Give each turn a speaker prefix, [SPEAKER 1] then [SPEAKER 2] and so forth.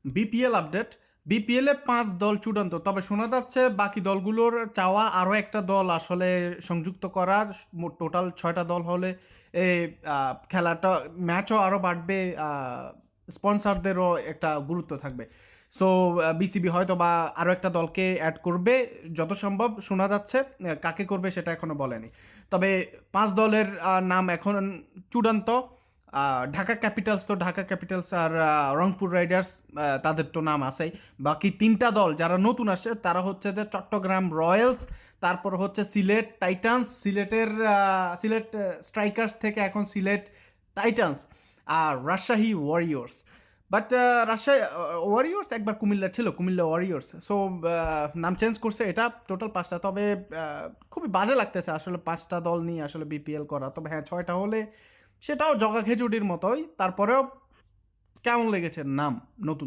[SPEAKER 1] BPL update. বিপিএলে ৫ দল চূড়ান্ত, তবে শোনা যাচ্ছে বাকি দলগুলোর চাওয়া আরও একটা দল আসলে সংযুক্ত করার। মোট টোটাল ৬টা দল হলে খেলাটা ম্যাচও আরও বাড়বে, স্পন্সরদেরও একটা গুরুত্ব থাকবে। সো বিসিবি হয়তো বা আরও একটা দলকে অ্যাড করবে যত সম্ভব শোনা যাচ্ছে। কাকে করবে সেটা এখনও বলেনি, তবে ৫ দলের নাম এখন চূড়ান্ত। ঢাকা ক্যাপিটালস তো ঢাকা ক্যাপিটালস আর রংপুর রাইডার্স, তাদের তো নাম আছেই। বাকি 3টা দল যারা নতুন আসছে তারা হচ্ছে যে চট্টগ্রাম রয়্যালস, তারপর হচ্ছে সিলেট টাইটান্স, সিলেট স্ট্রাইকার্স থেকে এখন সিলেট টাইটান্স, আর Rajshahi Warriors. But Rajshahi Warriors একবার কুমিল্লা ছিল, কুমিল্লা ওয়ারিয়র্স। সো নাম চেঞ্জ করছে। এটা টোটাল 5টা, তবে খুবই বাজে লাগতেছে আসলে 5টা দল নিয়ে আসলে বিপিএল করা। তবে হ্যাঁ, 6টা হলে সেটাও জগা খিচুড়ির মতোই। তারপরেও কেমন লেগেছে নাম নতুন?